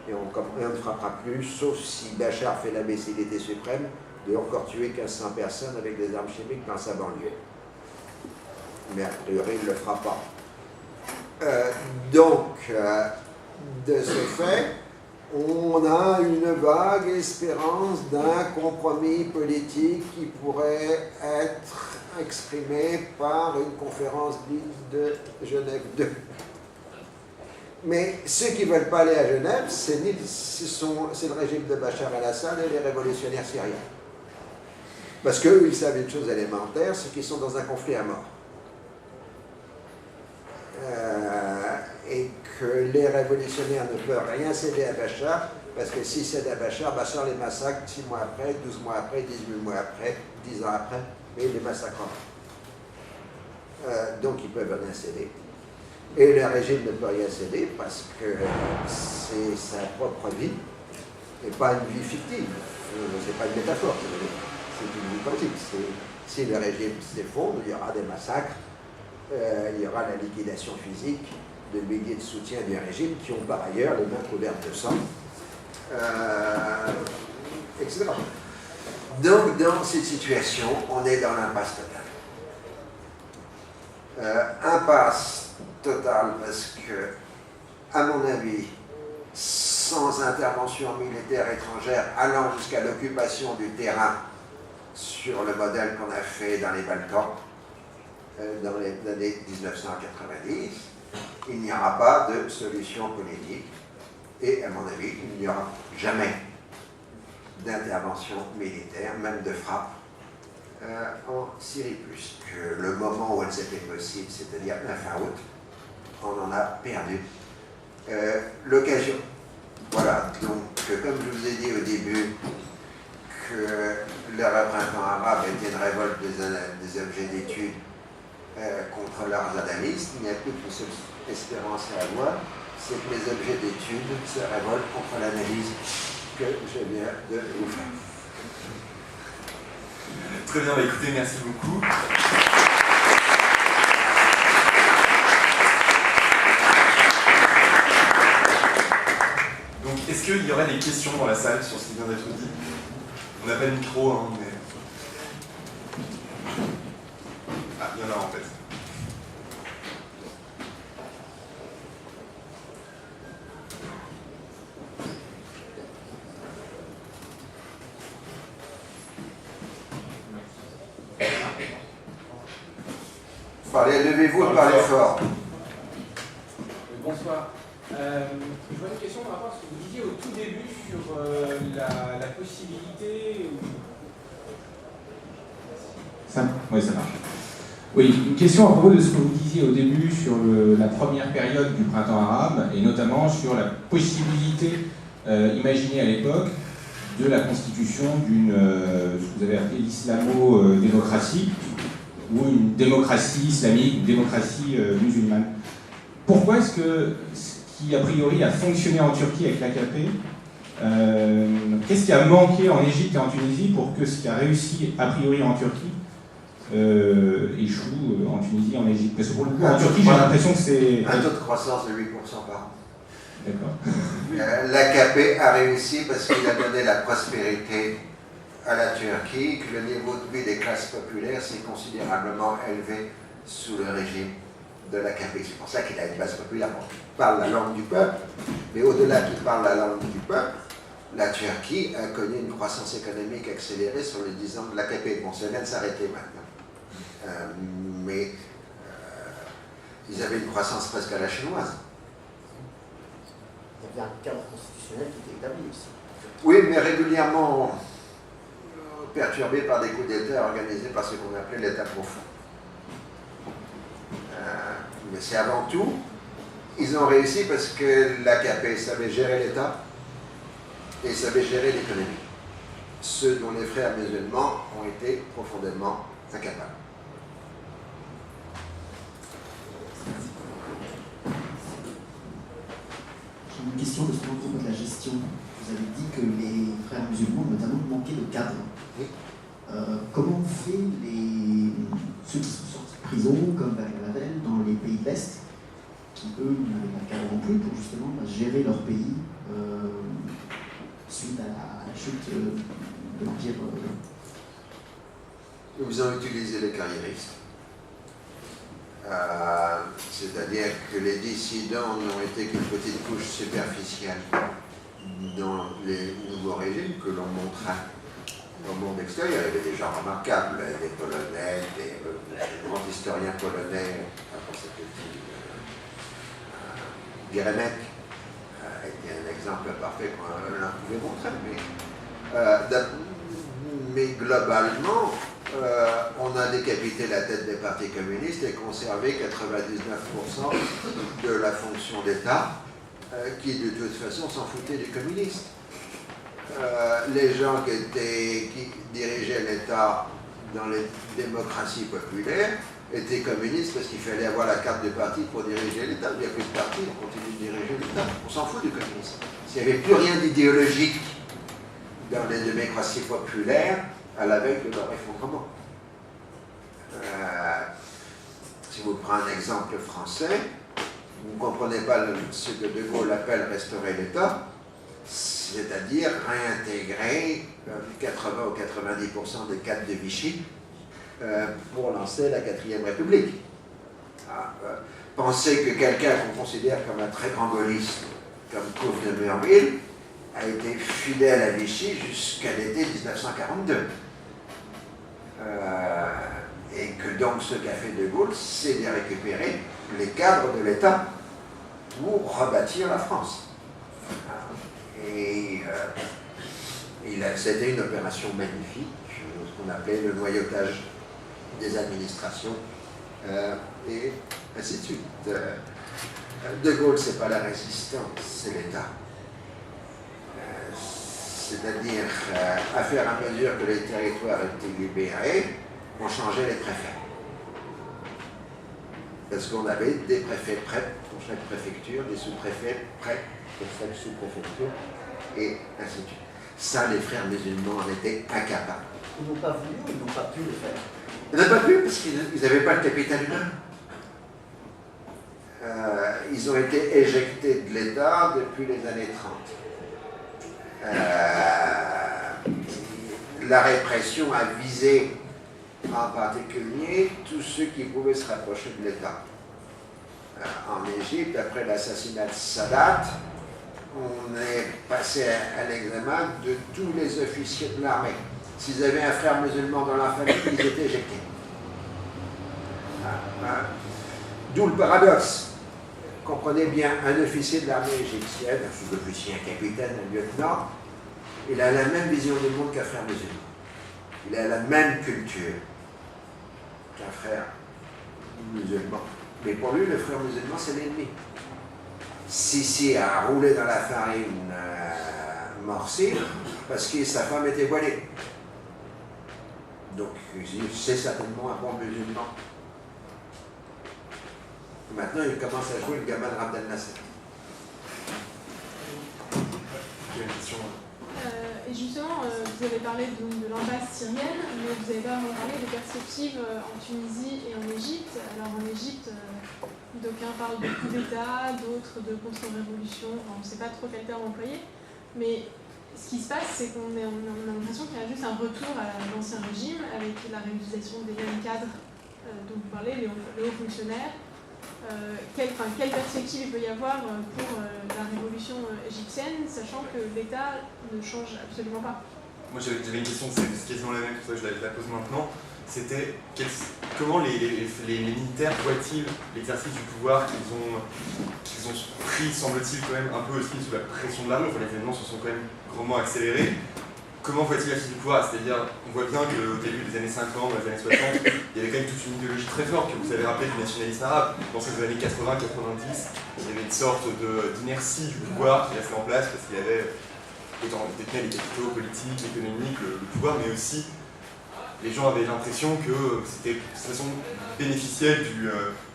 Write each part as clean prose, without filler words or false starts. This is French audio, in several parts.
et on ne frappera plus, sauf si Bachar fait l'imbécilité suprême de encore tuer 1500 personnes avec des armes chimiques dans sa banlieue. Mais a priori, il ne le fera pas. De ce fait, on a une vague espérance d'un compromis politique qui pourrait être exprimé par une conférence dite de Genève 2. Mais ceux qui ne veulent pas aller à Genève, c'est le régime de Bachar el-Assad et les révolutionnaires syriens. Parce qu'eux, ils savent une chose élémentaire, c'est qu'ils sont dans un conflit à mort. Et que les révolutionnaires ne peuvent rien céder à Bachar, parce que s'ils cèdent à Bachar, Bachar les massacre 6 mois après, 12 mois après, 18 mois après, 10 ans après, mais il les massacrera. Donc ils ne peuvent rien céder. Et le régime ne peut rien céder parce que c'est sa propre vie, et pas une vie fictive. C'est pas une métaphore, c'est une vie politique. Si le régime s'effondre, il y aura des massacres, il y aura la liquidation physique de milliers de soutiens du régime qui ont par ailleurs les mains couvertes de sang, etc. Donc, dans cette situation, on est dans l'impasse totale. Impasse totale parce que, à mon avis, sans intervention militaire étrangère allant jusqu'à l'occupation du terrain sur le modèle qu'on a fait dans les Balkans, dans les années 1990, il n'y aura pas de solution politique et, à mon avis, il n'y aura jamais d'intervention militaire, même de frappe, en Syrie, puisque le moment où elle était possible, c'est-à-dire la fin août, on en a perdu l'occasion. Voilà, donc comme je vous ai dit au début que le printemps arabe était une révolte des objets d'études contre leurs analystes, il n'y a plus qu'une seule espérance à avoir, c'est que les objets d'études se révoltent contre l'analyse que je viens de vous faire. Très bien, bah écoutez, merci beaucoup. Donc, est-ce qu'il y aurait des questions dans la salle sur ce qui vient d'être dit? On n'a pas de micro, hein, mais... Ah, il y en a en fait. Parlez, levez-vous et parlez fort. Bonsoir. Je vois une question par rapport à ce que vous disiez au tout début sur la possibilité... Oui, ça marche. Oui, une question à propos de ce que vous disiez au début sur la première période du printemps arabe, et notamment sur la possibilité imaginée à l'époque de la constitution d'une, ce que vous avez appelé l'islamo-démocratie, ou une démocratie islamique, une démocratie musulmane. Pourquoi est-ce que ce qui a priori a fonctionné en Turquie avec l'AKP, qu'est-ce qui a manqué en Égypte et en Tunisie pour que ce qui a réussi a priori en Turquie échoue en Tunisie et en Égypte? Parce que pour le coup, en Turquie, j'ai l'impression que c'est... Un taux de croissance de 8% par an. D'accord. L'AKP a réussi parce qu'il a donné la prospérité à la Turquie, que le niveau de vie des classes populaires s'est considérablement élevé sous le régime de l'AKP. C'est pour ça qu'il a une base populaire. Bon, il parle la langue du peuple, mais au-delà qu'il parle la langue du peuple, la Turquie a connu une croissance économique accélérée sur les 10 ans de l'AKP. Bon, ça vient de s'arrêter maintenant. Mais ils avaient une croissance presque à la chinoise. Il y avait un cadre constitutionnel qui était établi aussi. Oui, mais régulièrement perturbé par des coups d'État organisés par ce qu'on appelait l'État profond. Mais c'est avant tout, ils ont réussi parce que l'AKP savait gérer l'État et savait gérer l'économie. Ceux dont les frères musulmans ont été profondément incapables. J'ai une question de ce propos de la gestion. Vous avez dit que les frères musulmans, notamment, manquaient de cadre. Oui. Comment ont fait ceux qui sont sortis de prison, comme Bagdad, dans les pays de l'Est, qui eux n'avaient pas de cadre non plus pour justement gérer leur pays l'Empire. Ils ont utilisé les carriéristes. C'est-à-dire que les dissidents n'ont été qu'une petite couche superficielle dans les nouveaux régimes que l'on montrait au monde extérieur. Il y avait des gens remarquables, des Polonais, des grands historiens polonais, Geremek était un exemple parfait qu'on pouvait montrer. Mais globalement, on a décapité la tête des partis communistes et conservé 99% de la fonction d'État, qui de toute façon s'en foutaient du communiste. Les gens qui dirigeaient l'État dans les démocraties populaires étaient communistes parce qu'il fallait avoir la carte du parti pour diriger l'État. Il n'y a plus de parti, on continue de diriger l'État. On s'en fout du communisme. S'il n'y avait plus rien d'idéologique dans les démocraties populaires, à la veille de leur effondrement. Si vous prenez un exemple français, vous ne comprenez pas ce que De Gaulle appelle restaurer l'État, c'est-à-dire réintégrer 80 ou 90% des cadres de Vichy pour lancer la 4e République. Pensez que quelqu'un qu'on considère comme un très grand gaulliste, comme Couve de Murville, a été fidèle à Vichy jusqu'à l'été 1942. Et que donc ce qu'a fait De Gaulle, c'est de récupérer les cadres de l'État pour rebâtir la France. Et c'était une opération magnifique, ce qu'on appelait le noyautage des administrations, et ainsi de suite. De Gaulle, c'est pas la résistance, c'est l'État. C'est-à-dire, à faire à mesure que les territoires étaient libérés, on changeait les préfets. Parce qu'on avait des préfets prêts pour chaque préfecture, des sous-préfets prêts pour chaque sous-préfecture, et ainsi de suite. Ça, les frères musulmans en étaient incapables. Ils n'ont pas voulu ou ils n'ont pas pu le faire? Ils n'ont pas pu parce qu'ils n'avaient pas le capital humain. Ils ont été éjectés de l'État depuis les années 30. La répression a visé en particulier tous ceux qui pouvaient se rapprocher de l'État. En Égypte, après l'assassinat de Sadat, on est passé à l'examen de tous les officiers de l'armée. S'ils avaient un frère musulman dans la famille, ils étaient éjectés. D'où le paradoxe. Comprenez bien, un officier de l'armée égyptienne, un sous-officier, un capitaine, un lieutenant, il a la même vision du monde qu'un frère musulman. Il a la même culture qu'un frère musulman. Mais pour lui, le frère musulman, c'est l'ennemi. Sissi a roulé dans la farine Morsi parce que sa femme était voilée. Donc, c'est certainement un bon musulman. Maintenant, il commence à jouer le gamin de Abdel Nasser. J'ai une question. Et justement, vous avez parlé de l'impasse syrienne, mais vous avez pas parlé des perspectives en Tunisie et en Égypte. Alors en Égypte, d'aucuns parlent de coup d'État, d'autres de contre-révolution, on ne sait pas trop quel terme employer, mais ce qui se passe, c'est qu'on a l'impression qu'il y a juste un retour à l'ancien régime avec la réutilisation des mêmes cadres dont vous parlez, les hauts fonctionnaires. Quelle perspective il peut y avoir pour la révolution égyptienne, sachant que l'État ne change absolument pas? Moi j'avais une question, c'est quasiment la même, pour ça que je la pose maintenant. C'était comment les militaires voient-ils l'exercice du pouvoir qu'ils ont pris, semble-t-il, quand même un peu aussi sous la pression de la rue. Enfin, les événements se sont quand même grandement accélérés. Comment voit-il l'exercice du pouvoir? C'est-à-dire, on voit bien qu'au début des années 50, dans les années 60, il y avait quand même toute une idéologie très forte que vous avez rappelé du nationalisme arabe. Dans ces années 80-90, il y avait une sorte d'inertie du pouvoir qui restait en place parce qu'il y avait autant détenir les capitaux politiques, économiques, le pouvoir, mais aussi les gens avaient l'impression que c'était de toute façon bénéficiaient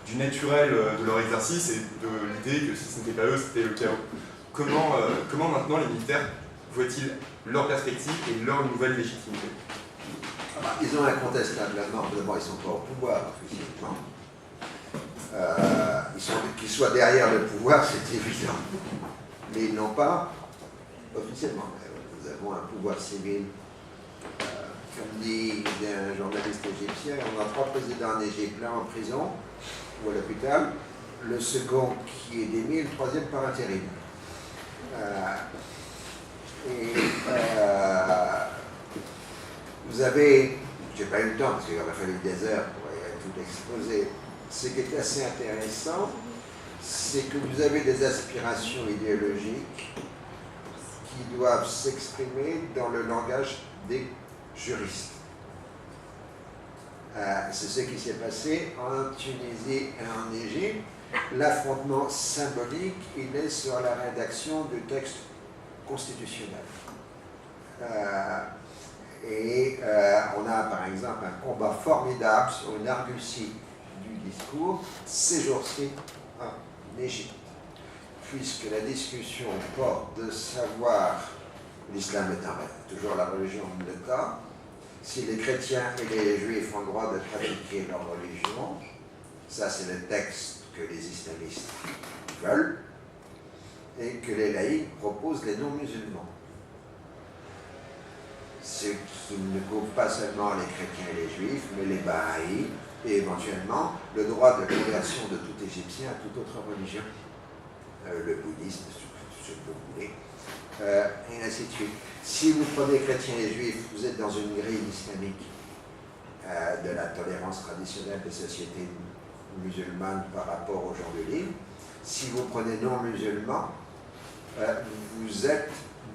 du naturel de leur exercice et de l'idée que si ce n'était pas eux, c'était le chaos. Comment maintenant les militaires voient-ils leur perspective et leur nouvelle légitimité? Ils ont incontestablement, d'abord ils ne sont pas au pouvoir officiellement. Qu'ils soient derrière le pouvoir, c'est évident. Mais ils n'ont pas, officiellement, nous avons un pouvoir civil. Comme dit un journaliste égyptien, on a 3 présidents en Égypte, l'un en prison ou à l'hôpital, le second qui est démis, le troisième par intérim. Vous avez, j'ai pas eu le temps parce qu'il aurait fallu des heures pour tout exposer. Ce qui est assez intéressant, c'est que vous avez des aspirations idéologiques qui doivent s'exprimer dans le langage des juristes. C'est ce qui s'est passé en Tunisie et en Égypte. L'affrontement symbolique, il est sur la rédaction du texte constitutionnel. On a par exemple un combat formidable sur une argutie du discours ces jours-ci en Égypte, puisque la discussion porte de savoir, l'islam étant toujours la religion de l'État, si les chrétiens et les juifs ont le droit de pratiquer leur religion. Ça, c'est le texte que les islamistes veulent, et que les laïcs proposent les non-musulmans. Ce qui ne couvre pas seulement les chrétiens et les juifs, mais les bahaïs, et éventuellement le droit de conversion de tout Égyptien à toute autre religion, le bouddhisme, ce que vous voulez, et ainsi de suite. Si vous prenez chrétiens et juifs, vous êtes dans une grille islamique de la tolérance traditionnelle des sociétés musulmanes par rapport aux gens de l'île. Si vous prenez non-musulmans, vous êtes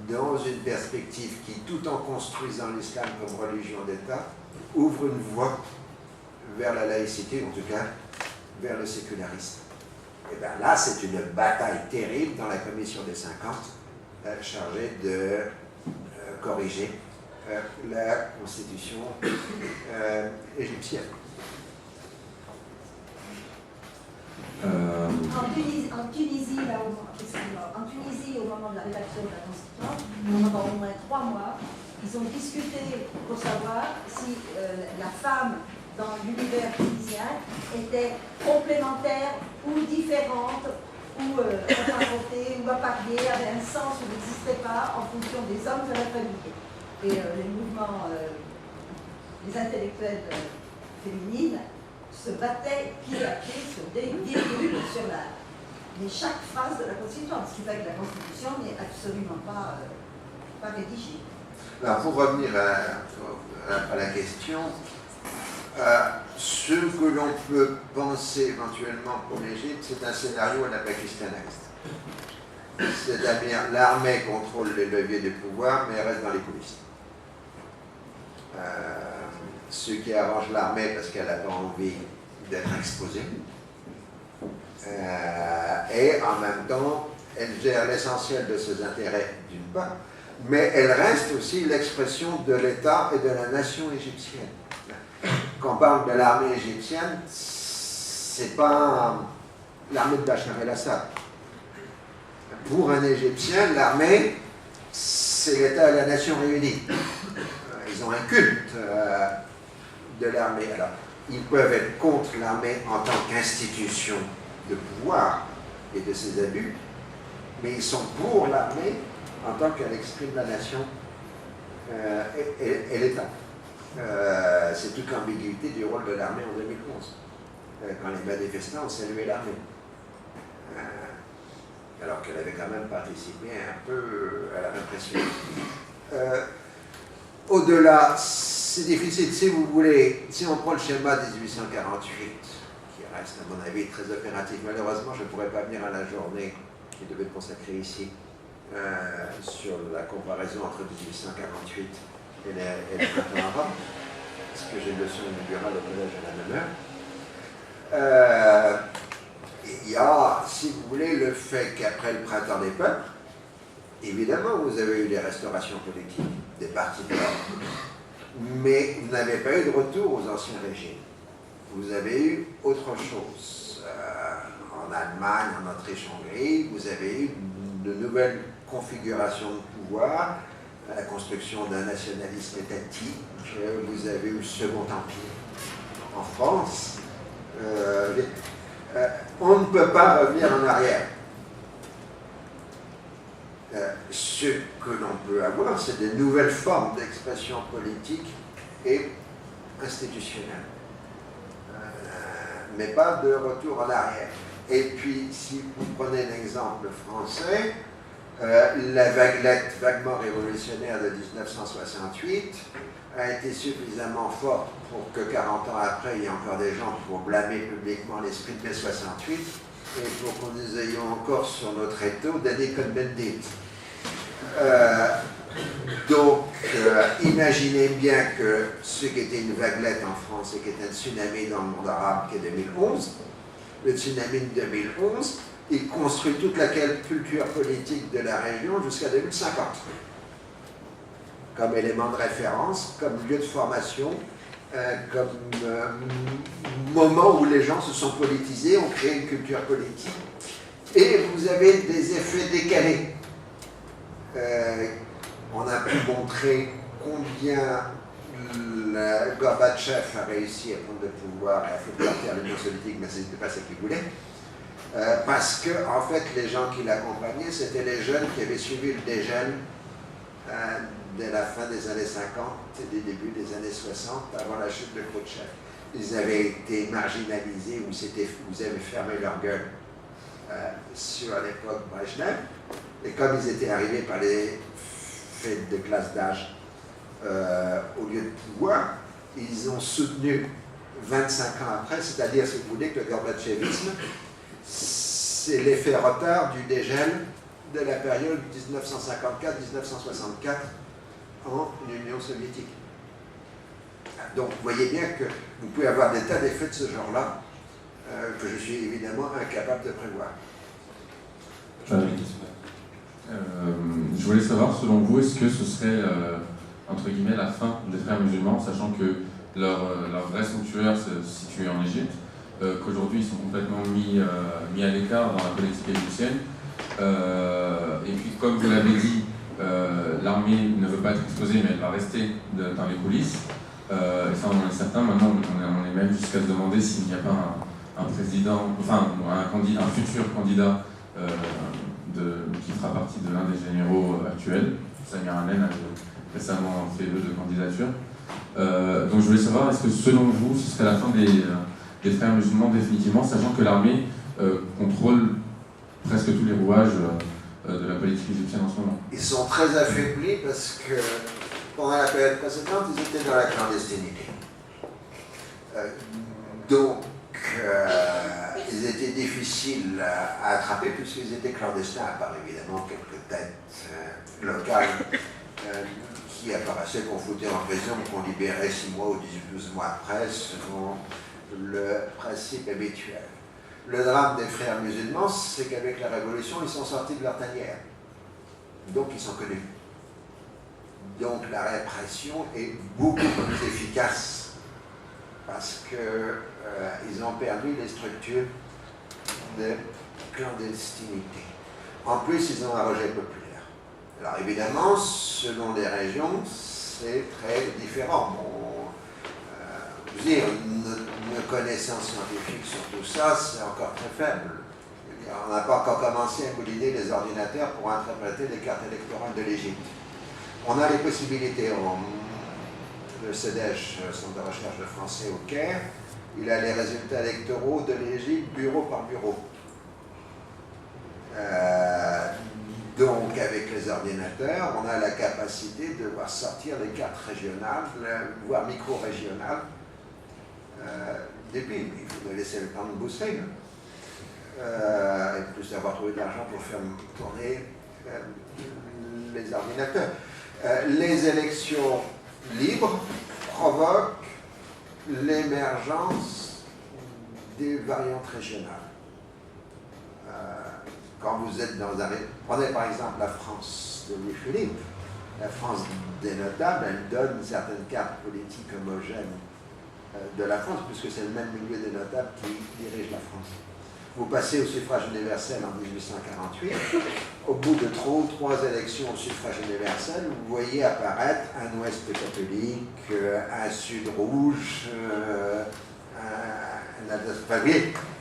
dans une perspective qui, tout en construisant l'islam comme religion d'État, ouvre une voie vers la laïcité, en tout cas vers le sécularisme. Et bien là, c'est une bataille terrible dans la commission des 50, chargée de corriger la constitution égyptienne. En Tunisie, au moment de la rédaction de la Constitution, pendant au moins 3 mois, ils ont discuté pour savoir si la femme dans l'univers tunisien était complémentaire ou différente, ou apparentée, ou appariée, avait un sens ou n'existait pas en fonction des hommes de la famille. Et les mouvements, les intellectuels féminines se battaient pied à pied sur des virgules sur mais chaque phrase de la Constitution, ce qui fait que la Constitution n'est absolument pas rédigée. Alors, pour revenir à la question, ce que l'on peut penser éventuellement pour l'Égypte, c'est un scénario à la pakistanaise. C'est-à-dire, l'armée contrôle les leviers du pouvoir, mais elle reste dans les coulisses. Ce qui arrange l'armée parce qu'elle n'a pas envie d'être exposée. Et en même temps, elle gère l'essentiel de ses intérêts d'une part, mais elle reste aussi l'expression de l'État et de la nation égyptienne. Quand on parle de l'armée égyptienne, c'est pas l'armée de Bachar el-Assad. Pour un Égyptien, l'armée, c'est l'État et la nation réunis. Ils ont un culte de l'armée. Alors, ils peuvent être contre l'armée en tant qu'institution de pouvoir et de ses abus, mais ils sont pour l'armée en tant qu'elle exprime la nation et l'État. C'est toute l'ambiguïté du rôle de l'armée en 2011, quand les manifestants ont salué l'armée, alors qu'elle avait quand même participé un peu à la répression. Au-delà, c'est difficile, si vous voulez, si on prend le schéma 1848, qui reste à mon avis très opératif, malheureusement je ne pourrais pas venir à la journée qui devait être consacrée ici, sur la comparaison entre 1848 et le printemps arabe, parce que j'ai une leçon inaugurale au collège à la même heure. Il y a, si vous voulez, le fait qu'après le printemps des peuples, évidemment, vous avez eu des restaurations politiques, des partis de l'ordre, mais vous n'avez pas eu de retour aux anciens régimes. Vous avez eu autre chose. En Allemagne, en Autriche-Hongrie, vous avez eu de nouvelles configurations de pouvoir, la construction d'un nationalisme étatique, vous avez eu le Second Empire en France. On ne peut pas revenir en arrière. ce que l'on peut avoir, c'est de nouvelles formes d'expression politique et institutionnelle. Mais pas de retour en arrière. Et puis, si vous prenez l'exemple français, la vaguelette vaguement révolutionnaire de 1968 a été suffisamment forte pour que 40 ans après, il y ait encore des gens pour blâmer publiquement l'esprit de mai 68 et pour que nous ayons encore sur notre étau d'années Cohn-Bendit. Donc, imaginez bien que ce qui était une vaguelette en France et qui était un tsunami dans le monde arabe, qui est 2011, le tsunami de 2011, il construit toute la culture politique de la région jusqu'à 2050. Comme élément de référence, comme lieu de formation, comme moment où les gens se sont politisés, ont créé une culture politique. Et vous avez des effets décalés. On a pu montrer combien Gorbatchev a réussi à prendre le pouvoir et à faire partir l'Union soviétique, mais ce n'était pas ce qu'il voulait. Parce que, en fait, les gens qui l'accompagnaient, c'était les jeunes qui avaient suivi le dégel dès la fin des années 50 et des débuts des années 60, avant la chute de Khrouchtchev. Ils avaient été marginalisés ou vous avez fermé leur gueule sur l'époque Brejnev. Et comme ils étaient arrivés par les faits de classe d'âge au lieu de pouvoir, ils ont soutenu 25 ans après, c'est-à-dire, si vous voulez, que le gorbatchevisme, c'est l'effet retard du dégel de la période 1954-1964 en Union soviétique. Donc, vous voyez bien que vous pouvez avoir des tas d'effets de ce genre-là que je suis évidemment incapable de prévoir. Je voulais savoir, selon vous, est-ce que ce serait, entre guillemets, la fin des frères musulmans, sachant que leur vrai sanctuaire se situe en Égypte, qu'aujourd'hui ils sont complètement mis à l'écart dans la politique égyptienne, et puis comme vous l'avez dit, l'armée ne veut pas être exposée, mais elle va rester dans les coulisses, et ça on en est certain. Maintenant on est même jusqu'à se demander s'il n'y a pas un président, enfin un futur candidat qui fera partie de l'un des généraux actuels. Samir Hanen a récemment fait vœu de candidature. Donc je voulais savoir, est-ce que selon vous, ce serait la fin des frères musulmans définitivement, sachant que l'armée contrôle presque tous les rouages de la politique égyptienne en ce moment? Ils sont très affaiblis parce que pendant la période précédente, ils étaient dans la clandestinité. Donc, ils étaient difficiles à attraper puisqu'ils étaient clandestins, à part évidemment quelques têtes locales qui apparaissaient, qu'on foutait en prison, qu'on libérait 6 mois ou 12 mois après, selon le principe habituel. Le drame des frères musulmans, c'est qu'avec la Révolution, ils sont sortis de leur tanière. Donc, ils sont connus. Donc, la répression est beaucoup plus efficace parce qu'ils ont perdu les structures de clandestinité. En plus, ils ont un rejet populaire. Alors, évidemment, selon les régions, c'est très différent. Je veux dire, nos connaissances scientifiques sur tout ça, c'est encore très faible. On n'a pas encore commencé à mouliner les ordinateurs pour interpréter les cartes électorales de l'Égypte. On a les possibilités. Le CEDEJ, Centre de recherche de français au Caire, il a les résultats électoraux de l'Égypte bureau par bureau. Donc, avec les ordinateurs, on a la capacité de voir sortir les cartes régionales, voire micro-régionales, des pays. Il faut laisser le temps de booster. Et plus d'avoir trouvé de l'argent pour faire tourner les ordinateurs. Les élections libres provoquent l'émergence des variantes régionales. Quand vous êtes dans un... Prenez par exemple la France de Louis-Philippe. La France des notables, elle donne certaines cartes politiques homogènes de la France, puisque c'est le même milieu des notables qui dirige la France. Vous passez au suffrage universel en 1848, au bout de 3 élections au suffrage universel, vous voyez apparaître un ouest catholique, un sud rouge,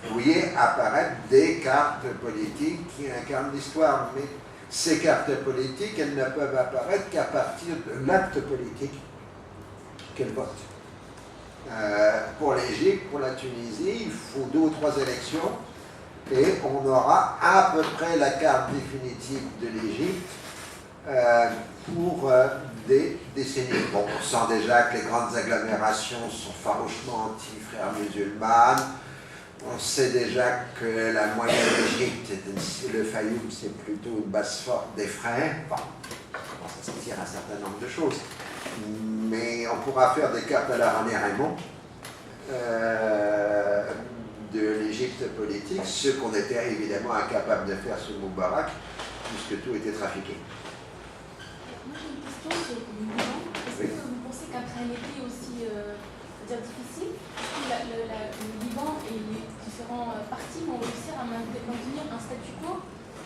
vous voyez apparaître des cartes politiques qui incarnent l'histoire. Mais Ces cartes politiques, elles ne peuvent apparaître qu'à partir de l'acte politique qu'elles votent. Pour l'Égypte, pour la Tunisie, il faut 2 ou 3 élections et on aura à peu près la carte définitive de l'Égypte pour des décennies. Bon, on sent déjà que les grandes agglomérations sont farouchement anti-frères musulmanes. On sait déjà que la moyenne d'Égypte, le Fayoum, c'est plutôt une base forte des frères. Bon, ça se tire un certain nombre de choses. Mais on pourra faire des cartes à la René Raymond de l'Égypte politique, ce qu'on était évidemment incapable de faire sous Moubarak, puisque tout était trafiqué. Moi j'ai une question sur le Liban. Est-ce que vous pensez qu'après un été aussi difficile, est-ce que le Liban et les différents partis vont réussir à maintenir un statu quo,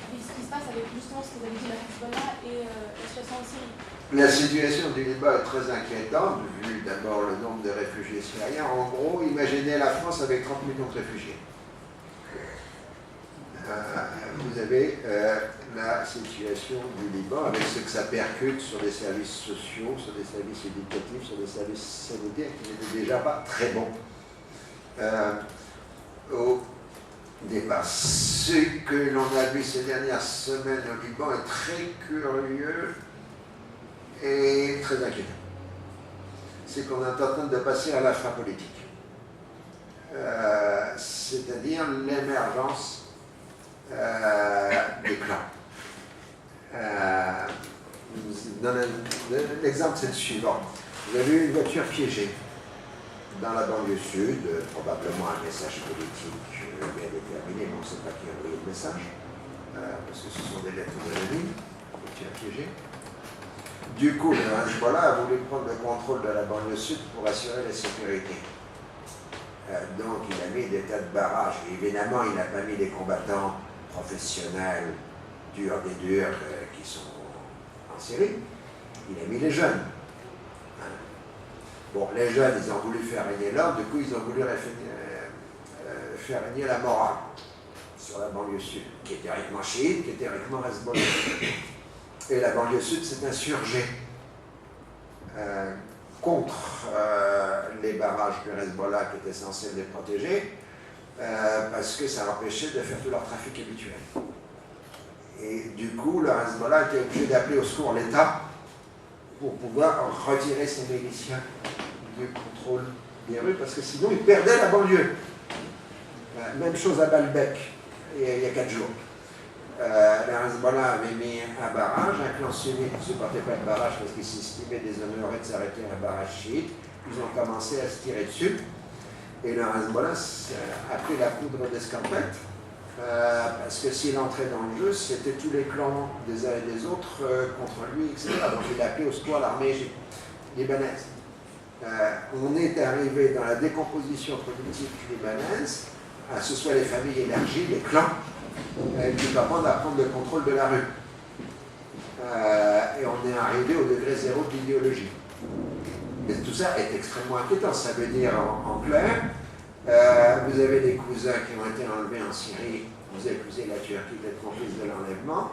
et ce qui se passe avec justement ce que vous avez dit, la Hezbollah et la situation en Syrie? La situation du Liban est très inquiétante, vu d'abord le nombre de réfugiés syriens. En gros, imaginez la France avec 30 millions de réfugiés. Vous avez la situation du Liban avec ce que ça percute sur les services sociaux, sur des services éducatifs, sur des services sanitaires qui n'étaient déjà pas très bons au départ. Ce que l'on a vu ces dernières semaines au Liban est très curieux et très inquiétant. C'est qu'on est en train de passer à la fin politique. C'est-à-dire l'émergence des clans. L'exemple, c'est le suivant. Vous avez eu une voiture piégée dans la banlieue sud, probablement un message politique bien déterminé, mais on ne sait pas qui a envoyé le message, parce que ce sont des lettres de l'ennemi, voiture piégée. Du coup, le Hezbollah a voulu prendre le contrôle de la banlieue sud pour assurer la sécurité. Donc, il a mis des tas de barrages. Évidemment, il n'a pas mis des combattants professionnels, durs des durs, qui sont en Syrie. Il a mis les jeunes. Bon, les jeunes, ils ont voulu faire régner l'ordre, du coup, ils ont voulu faire régner la morale sur la banlieue sud, qui est théoriquement chiite, qui est théoriquement Hezbollah. Et la banlieue sud s'est insurgée contre les barrages de Hezbollah qui étaient censés les protéger, parce que ça empêchait de faire tout leur trafic habituel. Et du coup, le Hezbollah était obligé d'appeler au secours l'État pour pouvoir retirer ses miliciens du contrôle des rues, parce que sinon ils perdaient la banlieue. Même chose à Baalbek, il y a 4 jours. Le Hezbollah avait mis un barrage, un clan sunnite ne supportait pas le barrage parce qu'il s'estimait déshonoré de s'arrêter à un barrage chiite. Ils ont commencé à se tirer dessus. Et le Hezbollah a pris la poudre d'escampette, parce que s'il entrait dans le jeu, c'était tous les clans des uns et des autres contre lui, etc. Donc il a appelé au secours l'armée libanaise. On est arrivé dans la décomposition politique libanaise, à ce soit les familles élargies, les clans, qui commandent à prendre le contrôle de la rue. Et on est arrivé au degré zéro de l'idéologie. Et tout ça est extrêmement inquiétant. Ça veut dire, en clair, vous avez des cousins qui ont été enlevés en Syrie, vous accusez la Turquie d'être complice de l'enlèvement,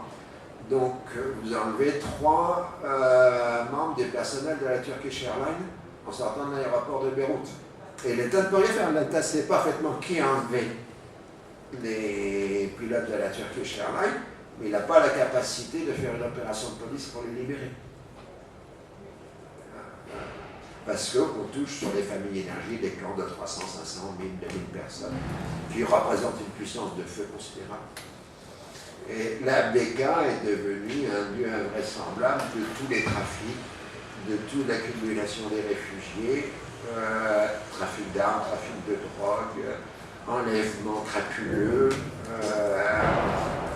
donc vous enlevez 3 membres du personnel de la Turkish Airlines en sortant de l'aéroport de Beyrouth. Et l'État ne peut rien faire. L'État sait parfaitement qui a enlevé les pilotes de la Turkish Airlines, mais il n'a pas la capacité de faire une opération de police pour les libérer. Parce qu'on touche sur les familles énergie des clans de 300, 500, 1000, 2000 personnes, qui représentent une puissance de feu considérable. Et la Beka est devenue un lieu invraisemblable de tous les trafics, de toute l'accumulation des réfugiés, trafic d'armes, trafic de drogue, enlèvement crapuleux,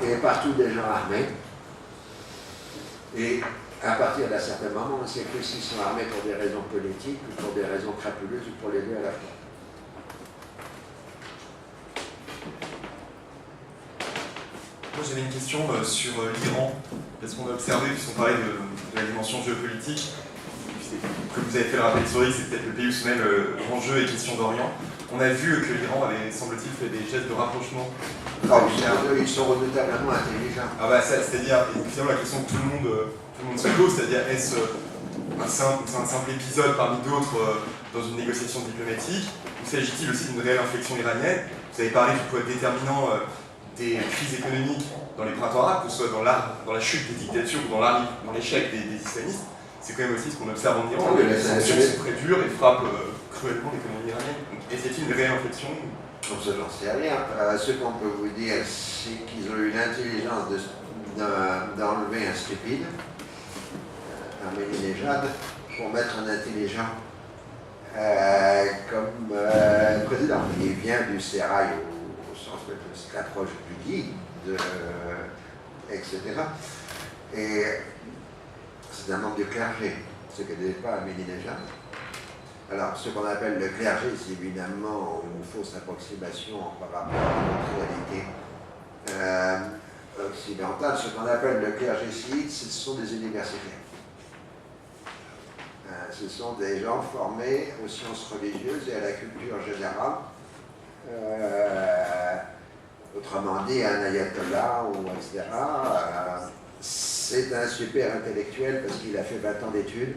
et partout des gens armés. Et à partir d'un certain moment, on sait que s'ils sont armés pour des raisons politiques, ou pour des raisons crapuleuses, ou pour les deux à la fois. Moi j'avais une question sur l'Iran, parce qu'on a observé, puisqu'on parlait de la dimension géopolitique, comme vous avez fait le rappel historique, c'est peut-être le pays où se mêle enjeux et questions d'Orient. On a vu que l'Iran avait, semble-t-il, fait des gestes de rapprochement. Ils sont redoutablement intelligents. Ah bah, c'est-à-dire, finalement, la question que tout le monde se pose, c'est-à-dire, est-ce un simple épisode parmi d'autres dans une négociation diplomatique, ou s'agit-il aussi d'une réelle inflexion iranienne? Vous avez parlé du poids déterminant des crises économiques dans les printemps arabes, que ce soit dans la chute des dictatures ou dans l'échec des islamistes. C'est quand même aussi ce qu'on observe en Iran. Oui, les sanctions sont très dures et frappent cruellement l'économie iranienne. Et c'est une réelle inflexion? Donc ça, j'en sais rien. Ce qu'on peut vous dire, c'est qu'ils ont eu l'intelligence d'enlever un stupide, Ahmadinejad, pour mettre un intelligent comme président. Il vient du sérail au sens de l'approche du guide, etc. Et c'est un membre du clergé, ce que n'est pas Ahmadinejad. Alors, ce qu'on appelle le clergé, c'est évidemment une fausse approximation par rapport à notre réalité occidentale. Ce qu'on appelle le clergé chiite, ce sont des universitaires. Ce sont des gens formés aux sciences religieuses et à la culture générale. Autrement dit, un ayatollah, ou etc. C'est un super intellectuel parce qu'il a fait 20 ans d'études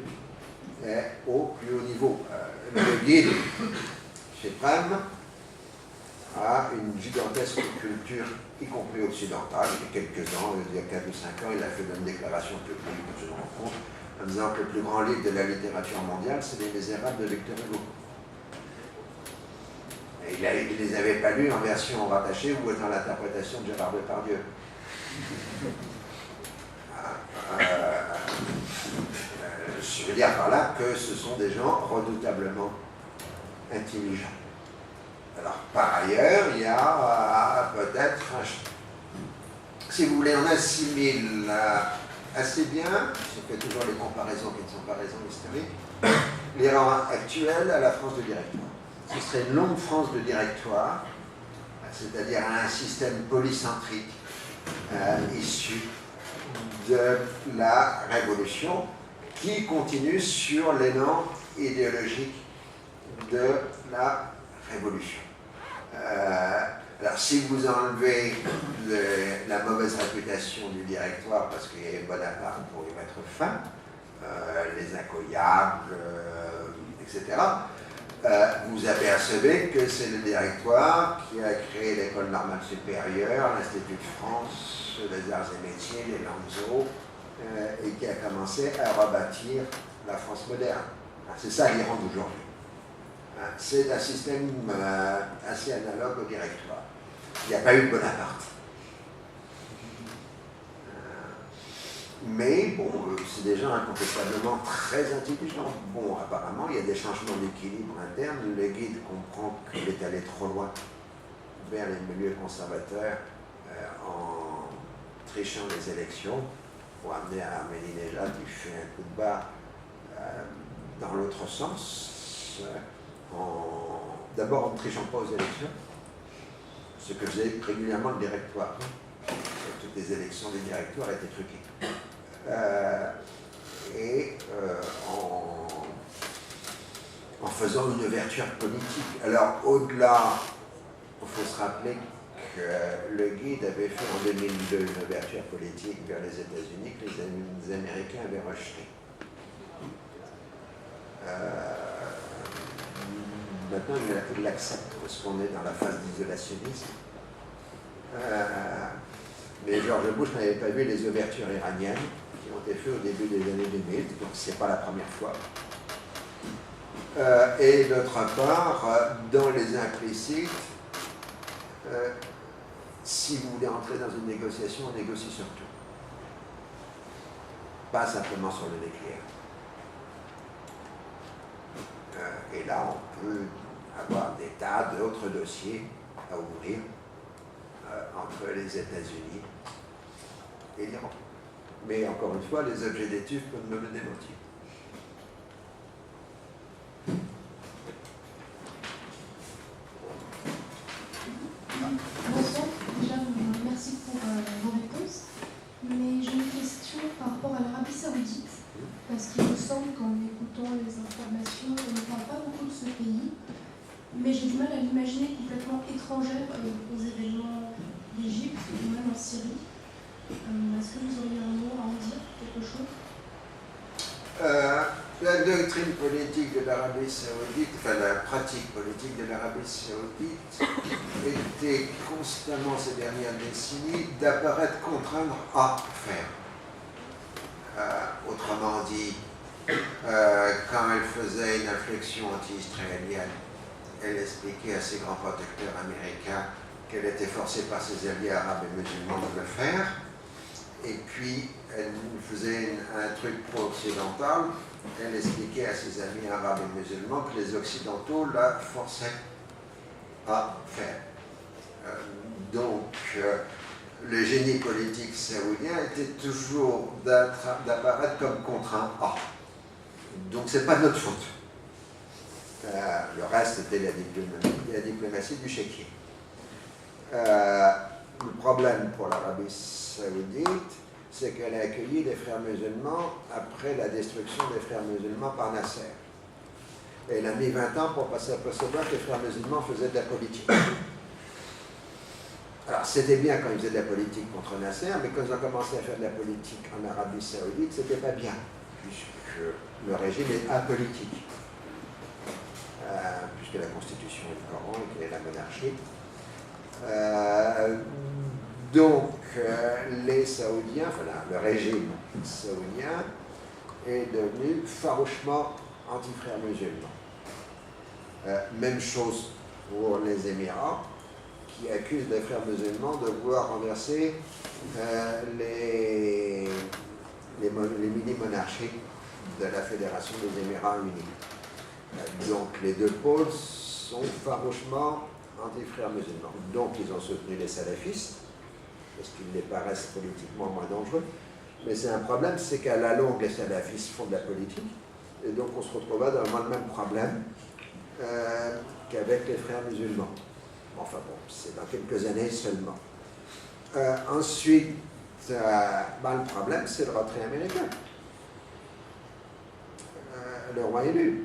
au plus haut niveau. Le guide suprême a une gigantesque culture, y compris occidentale. Il y a quelques ans, il y a 4 ou 5 ans, il a fait une déclaration publique, je me rends compte, en disant que le plus grand livre de la littérature mondiale, c'est Les Misérables de Victor Hugo. Et il ne les avait pas lus en version rattachée ou dans l'interprétation de Gérard Depardieu. Je veux dire par là que ce sont des gens redoutablement intelligents. Alors, par ailleurs, il y a peut-être, si vous voulez, on assimile assez bien, je fais toujours les comparaisons qui ne sont pas raisons historiques, l'Iran actuel à la France de directoire. Ce serait une longue France de directoire, c'est-à-dire un système polycentrique issu de la Révolution qui continue sur l'élan idéologique de la Révolution. Alors, si vous enlevez la mauvaise réputation du directoire parce qu'il y avait Bonaparte pour y mettre fin, les incoyables, etc., vous apercevez que c'est le directoire qui a créé l'école normale supérieure, l'Institut de France, les arts et métiers, les langues et qui a commencé à rebâtir la France moderne. C'est ça l'Iran d'aujourd'hui. C'est un système assez analogue au directoire. Il n'y a pas eu de Bonaparte. Mais bon, c'est des gens incontestablement très intelligents. Bon, apparemment, il y a des changements d'équilibre interne. Le guide comprend qu'il est allé trop loin vers les milieux conservateurs en trichant les élections pour amener à Ahmadinejad qui fait un coup de barre dans l'autre sens. D'abord en ne trichant pas aux élections, ce que faisait régulièrement le directoire. Toutes les élections des directoires étaient truquées. En faisant une ouverture politique. Alors, au-delà, il faut se rappeler que le guide avait fait en 2002 une ouverture politique vers les États-Unis que les Américains avaient rejetée. Maintenant, il l'accepte parce qu'on est dans la phase d'isolationnisme. Mais George Bush n'avait pas vu les ouvertures iraniennes qui ont été faites au début des années 2000, donc ce n'est pas la première fois. Et d'autre part, dans les implicites, si vous voulez entrer dans une négociation, on négocie sur tout. Pas simplement sur le nucléaire. Et là, on peut avoir des tas d'autres dossiers à ouvrir entre les États-Unis et l'Iran. Mais encore une fois, les objets d'étude peuvent me le démentir. Bonsoir, déjà merci pour vos réponses. Mais j'ai une question par rapport à l'Arabie Saoudite, parce qu'il me semble qu'en j'ai du mal à l'imaginer complètement étrangère aux événements d'Égypte ou même en Syrie. Est-ce que vous auriez un mot à en dire, quelque chose? La doctrine politique de l'Arabie Saoudite, enfin la pratique politique de l'Arabie Saoudite était constamment ces dernières décennies d'apparaître contraindre à faire. Autrement dit, quand elle faisait une inflexion anti-israélienne, elle expliquait à ses grands protecteurs américains qu'elle était forcée par ses alliés arabes et musulmans de le faire. Et puis, elle faisait un truc pro-occidental. Elle expliquait à ses amis arabes et musulmans que les occidentaux la forçaient à faire. Le génie politique saoudien était toujours d'apparaître comme contraint à. Donc, ce n'est pas de notre faute. Le reste, c'était la diplomatie du chéquier. Le problème pour l'Arabie Saoudite, c'est qu'elle a accueilli les frères musulmans après la destruction des frères musulmans par Nasser. Et elle a mis 20 ans pour passer à percevoir que les frères musulmans faisaient de la politique. Alors, c'était bien quand ils faisaient de la politique contre Nasser, mais quand ils ont commencé à faire de la politique en Arabie Saoudite, c'était pas bien, puisque le régime est apolitique. Puisque la Constitution est le Coran et la monarchie. Les Saoudiens, enfin le régime saoudien est devenu farouchement anti-frères musulmans. Même chose pour les Émirats, qui accusent les frères musulmans de vouloir renverser les mini-monarchies de la Fédération des Émirats unis. Donc les deux pôles sont farouchement anti-frères musulmans. Donc ils ont soutenu les salafistes, parce qu'ils les paraissent politiquement moins dangereux. Mais c'est un problème, c'est qu'à la longue, les salafistes font de la politique, et donc on se retrouvera dans le même problème qu'avec les frères musulmans. Enfin bon, c'est dans quelques années seulement. Ensuite, le problème, c'est le retrait américain. Le roi élu.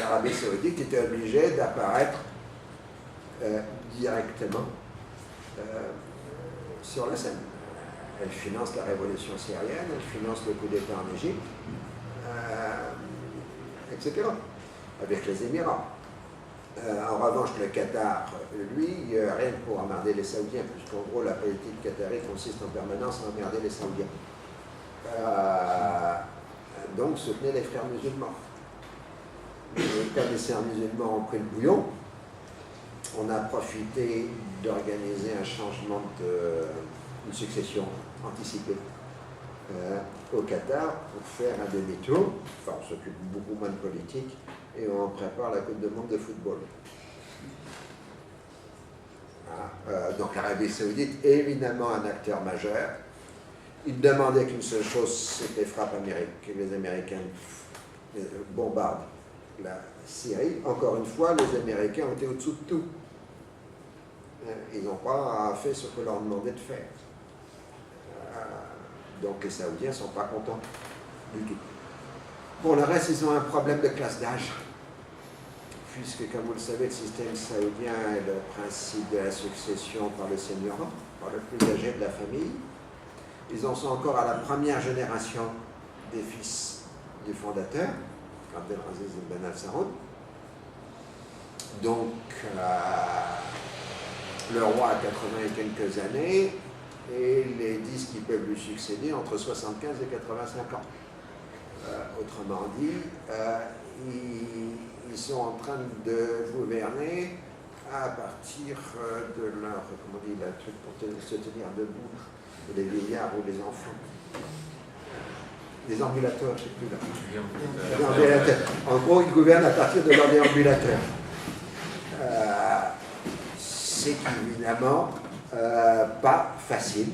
L'Arabie Saoudite était obligée d'apparaître directement sur la scène. Elle finance la révolution syrienne, elle finance le coup d'État en Égypte, etc. Avec les Émirats. En revanche, le Qatar, lui, rien que pour emmerder les Saoudiens, puisqu'en gros, la politique qatari consiste en permanence à emmerder les Saoudiens. Donc, soutenait les frères musulmans. Et quand les frères musulmans ont pris le bouillon, on a profité d'organiser un changement une succession anticipée au Qatar pour faire un demi-tour. Enfin, on s'occupe beaucoup moins de politique et on prépare la Coupe du Monde de football. Donc l'Arabie Saoudite est évidemment un acteur majeur. Il demandait qu'une seule chose, c'était les frappes américaines, que les Américains bombardent la Syrie. Encore une fois, les Américains ont été au-dessous de tout. Ils n'ont pas fait ce que leur demandait de faire. Donc les Saoudiens ne sont pas contents du tout. Pour le reste, ils ont un problème de classe d'âge, puisque, comme vous le savez, le système saoudien est le principe de la succession par le seigneurat, par le plus âgé de la famille. Ils en sont encore à la première génération des fils du fondateur, Abdelaziz ibn al-Saoud. Donc, le roi a 80 et quelques années, et les 10 qui peuvent lui succéder entre 75 et 85 ans. Autrement dit, ils sont en train de gouverner à partir de leur, comment on dit, le truc pour se tenir debout, les vieillards ou les enfants. Les ambulateurs, je ne sais plus là. Les ambulateurs. En gros, ils gouvernent à partir de leur déambulateur. C'est évidemment pas facile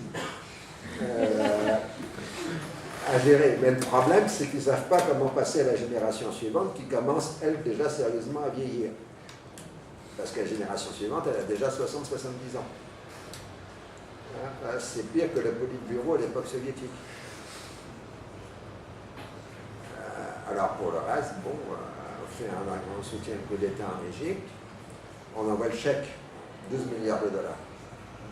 à gérer. Mais le problème, c'est qu'ils ne savent pas comment passer à la génération suivante qui commence, elle, déjà sérieusement à vieillir. Parce que la génération suivante, elle a déjà 60-70 ans. C'est pire que le Politburo à l'époque soviétique. Alors pour le reste, bon, on soutient le coup d'État en Égypte, on envoie le chèque, 12 milliards de dollars.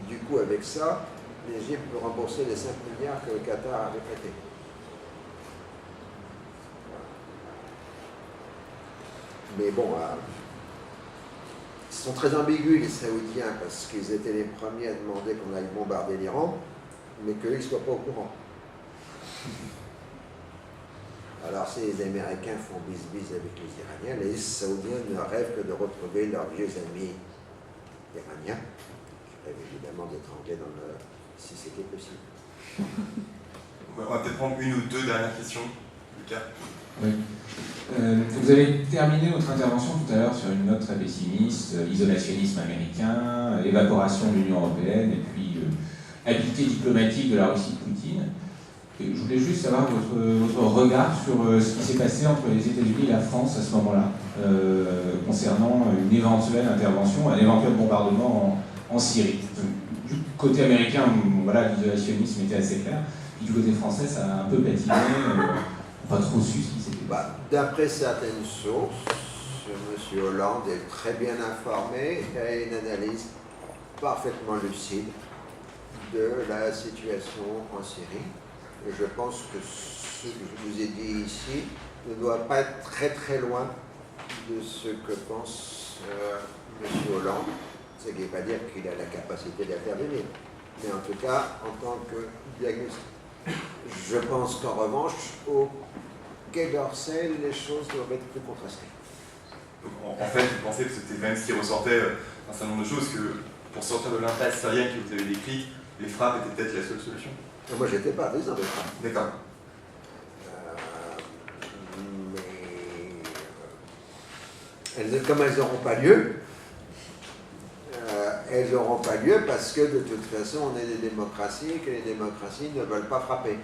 Du coup, avec ça, l'Égypte peut rembourser les 5 milliards que le Qatar avait prêtés. Mais bon, ils sont très ambigus, les Saoudiens, parce qu'ils étaient les premiers à demander qu'on aille bombarder l'Iran, mais qu'eux, ils ne soient pas au courant. Alors, si les Américains font bis-bis avec les Iraniens, les Saoudiens ne rêvent que de retrouver leurs vieux amis iraniens, qui rêvent évidemment d'étrangler si c'était possible. On va peut-être prendre une ou deux dernières questions, Lucas. Oui. Vous avez terminé votre intervention tout à l'heure sur une note très pessimiste, isolationnisme américain, évaporation de l'Union européenne et puis habileté diplomatique de la Russie de Poutine. Et je voulais juste savoir votre regard sur ce qui s'est passé entre les États-Unis et la France à ce moment-là, concernant une éventuelle intervention, un éventuel bombardement en Syrie. Du côté américain, voilà, l'isolationnisme était assez clair. Et du côté français, ça a un peu patiné. Pas trop su ce qui s'était passé. D'après certaines sources, M. Hollande est très bien informé et a une analyse parfaitement lucide de la situation en Syrie. Et je pense que ce que je vous ai dit ici ne doit pas être très très loin de ce que pense M. Hollande, ce qui ne veut pas dire qu'il a la capacité d'intervenir, mais en tout cas en tant que diagnostic. Je pense qu'en revanche, au Quai d'Orsay, les choses doivent être plus contrastées. Donc, en fait, vous pensez que c'était même ce qui ressortait un certain nombre de choses, que pour sortir de l'impasse syrienne que vous avez décrite, les frappes étaient peut-être la seule solution? Moi, j'étais partisan des frappes. D'accord. Mais comme elles n'auront pas lieu, elles n'auront pas lieu parce que de toute façon, on est des démocraties et que les démocraties ne veulent pas frapper.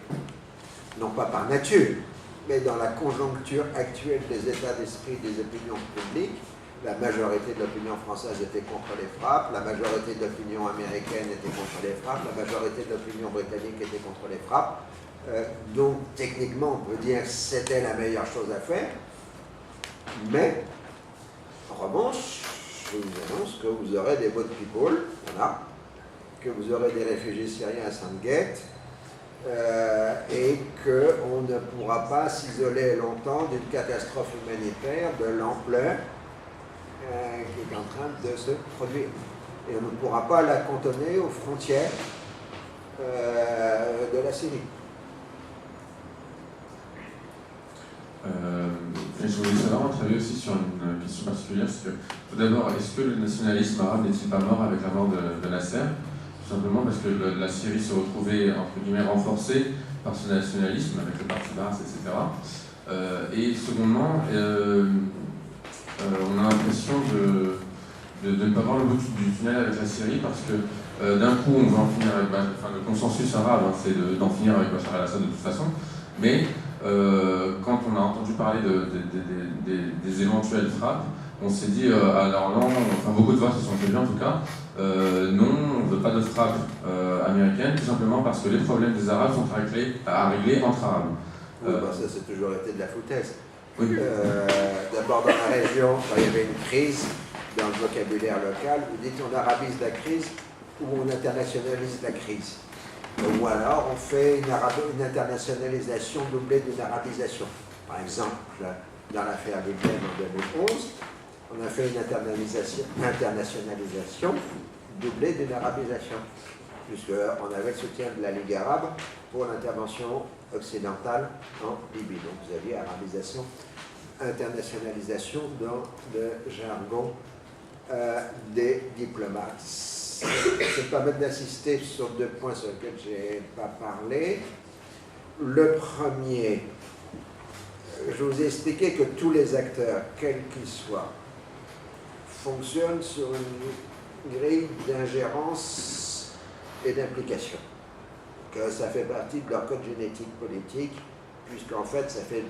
Non pas par nature, mais dans la conjoncture actuelle des états d'esprit des opinions publiques, la majorité de l'opinion française était contre les frappes, la majorité de l'opinion américaine était contre les frappes, la majorité de l'opinion britannique était contre les frappes. Donc techniquement, on peut dire que c'était la meilleure chose à faire, mais en revanche, je vous annonce que vous aurez des boat people, voilà, que vous aurez des réfugiés syriens à Sandgate, et qu'on ne pourra pas s'isoler longtemps d'une catastrophe humanitaire de l'ampleur qui est en train de se produire. Et on ne pourra pas la cantonner aux frontières de la Syrie. Je voulais savoir votre avis aussi sur une question particulière, c'est que tout d'abord, est-ce que le nationalisme arabe n'est-il pas mort avec la mort de Nasser? Tout simplement parce que la Syrie se retrouvait entre guillemets renforcée par ce nationalisme avec le parti Baas, etc. Et secondement, on a l'impression de ne pas voir le bout du tunnel avec la Syrie parce que d'un coup on va en finir avec le consensus arabe, hein, c'est d'en finir avec Bachar el-Assad de toute façon, mais quand on a entendu parler des éventuelles frappes, on s'est dit alors non, enfin beaucoup de voix se sont élevées en tout cas, non, on ne veut pas de frappe américaine, tout simplement parce que les problèmes des Arabes sont à régler entre Arabes. Oui, ça c'est toujours été de la foutaise. Oui. D'abord dans la région, quand il y avait une crise, dans le vocabulaire local, vous dites on arabise la crise ou on internationalise la crise. Ou alors on fait une internationalisation doublée d'une arabisation. Par exemple, dans l'affaire libyen en 2011, on a fait une internationalisation doublée d'une arabisation, puisqu'on avait le soutien de la Ligue arabe pour l'intervention occidentale en Libye. Donc vous aviez arabisation, internationalisation dans le jargon des diplomates. Je vais permettre d'insister sur deux points sur lesquels je n'ai pas parlé. Le premier, je vous ai expliqué que tous les acteurs, quels qu'ils soient, fonctionnent sur une grille d'ingérence et d'implication. Que ça fait partie de leur code génétique politique, puisqu'en fait, ça fait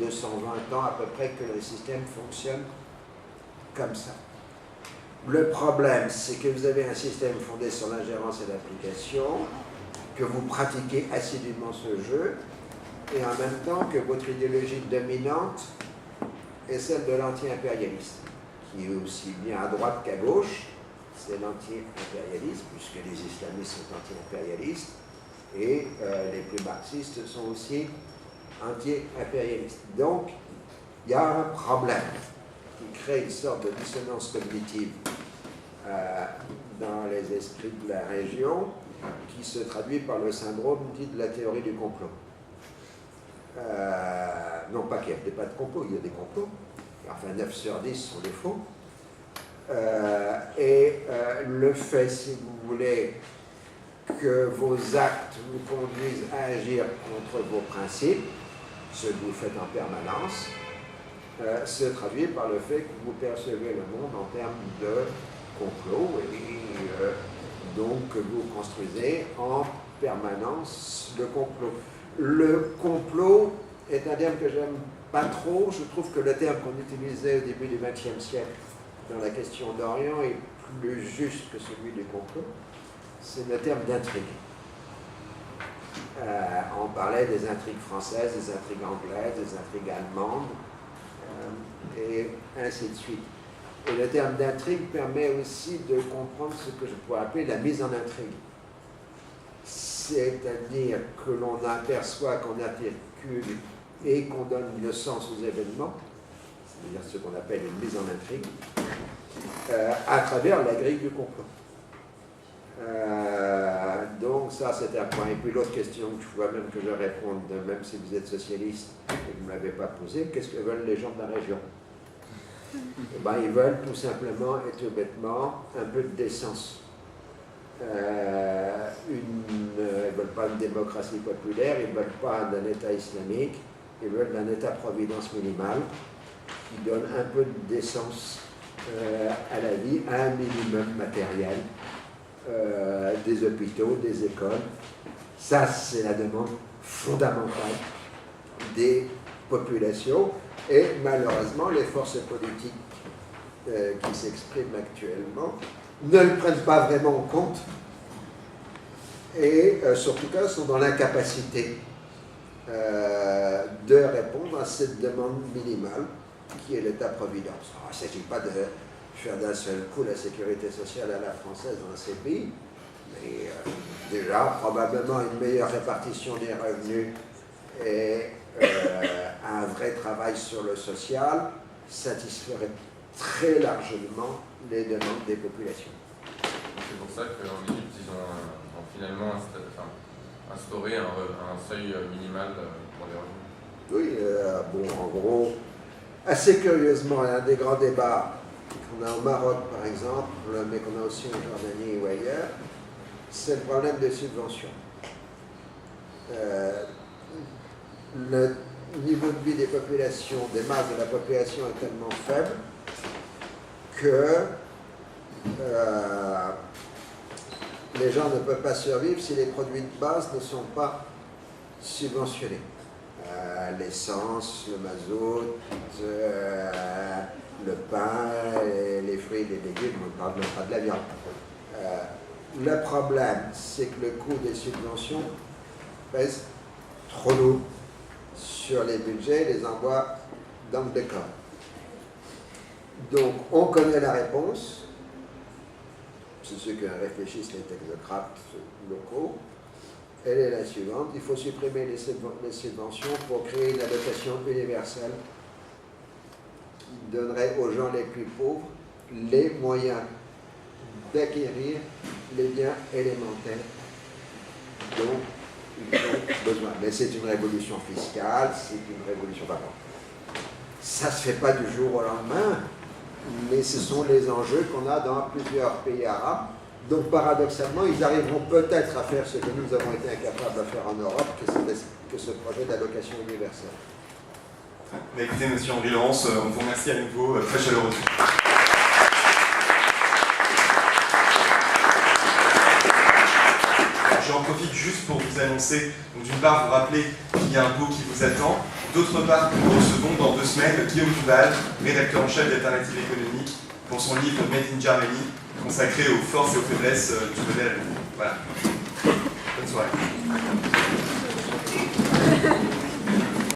220 ans à peu près que le système fonctionne comme ça. Le problème, c'est que vous avez un système fondé sur l'ingérence et l'application, que vous pratiquez assidûment ce jeu, et en même temps que votre idéologie dominante est celle de l'anti-impérialisme, qui est aussi bien à droite qu'à gauche. C'est l'anti-impérialisme, puisque les islamistes sont anti-impérialistes, et les plus marxistes sont aussi anti-impérialistes. Donc, il y a un problème qui crée une sorte de dissonance cognitive dans les esprits de la région, qui se traduit par le syndrome dit de la théorie du complot. Non pas qu'il n'y ait pas de complot, il y a des complots, enfin 9 sur 10 sont des faux. Le fait, si vous voulez, que vos actes vous conduisent à agir contre vos principes, ce que vous faites en permanence, se traduit par le fait que vous percevez le monde en termes de complot et donc que vous construisez en permanence le complot. Le complot est un terme que j'aime pas trop. Je trouve que le terme qu'on utilisait au début du XXe siècle dans la question d'Orient est plus juste que celui du complot. C'est le terme d'intrigue. On parlait des intrigues françaises, des intrigues anglaises, des intrigues allemandes, et ainsi de suite. Et le terme d'intrigue permet aussi de comprendre ce que je pourrais appeler la mise en intrigue. C'est-à-dire que l'on aperçoit qu'on articule et qu'on donne le sens aux événements, c'est-à-dire ce qu'on appelle une mise en intrigue, à travers la grille du complot. Donc ça c'est un point. Et puis l'autre question que je vois même que je réponde, même si vous êtes socialiste et que vous ne m'avez pas posé, qu'est-ce que veulent les gens de la région? Ils veulent tout simplement et tout bêtement un peu de décence. Ils ne veulent pas une démocratie populaire, ils ne veulent pas d'un État islamique, ils veulent un État-providence minimal qui donne un peu de décence à la vie, à un minimum matériel, des hôpitaux, des écoles. Ça, c'est la demande fondamentale des populations. Et malheureusement, les forces politiques qui s'expriment actuellement ne le prennent pas vraiment en compte et surtout cas sont dans l'incapacité de répondre à cette demande minimale qui est l'État-providence. Il ne s'agit pas de faire d'un seul coup la sécurité sociale à la française dans ces pays, mais déjà probablement une meilleure répartition des revenus et un vrai travail sur le social satisferait très largement les demandes des populations. C'est pour ça qu'en Égypte, ils ont finalement instauré un seuil minimal pour les revenus. Oui, en gros, assez curieusement, un des grands débats qu'on a au Maroc, par exemple, mais qu'on a aussi en Jordanie ou ailleurs, c'est le problème des subventions. Le niveau de vie des populations, des masses de la population est tellement faible que les gens ne peuvent pas survivre si les produits de base ne sont pas subventionnés. L'essence, le mazout, le pain, les fruits et les légumes, on ne parle même pas de la viande. Le problème, c'est que le coût des subventions pèse trop lourd sur les budgets et les envoie dans le décor. Donc, on connaît la réponse, c'est ce que réfléchissent les technocrates locaux. Elle est la suivante: il faut supprimer les subventions pour créer une allocation universelle qui donnerait aux gens les plus pauvres les moyens d'acquérir les biens élémentaires dont ils ont besoin. Mais c'est une révolution fiscale, c'est une révolution ça ne se fait pas du jour au lendemain, mais ce sont les enjeux qu'on a dans plusieurs pays arabes. Donc paradoxalement, ils arriveront peut-être à faire ce que nous avons été incapables de faire en Europe, que ce projet d'allocation universelle. Mais écoutez, monsieur Henri Laurence, on vous remercie à nouveau très chaleureusement. J'en profite juste pour vous annoncer, donc d'une part vous rappeler qu'il y a un pot qui vous attend, d'autre part que nous recevons dans 2 semaines Guillaume Duval, rédacteur en chef d'Alternative économique, pour son livre Made in Germany, consacré aux forces et aux faiblesses du modèle allemand. Voilà. Bonne soirée.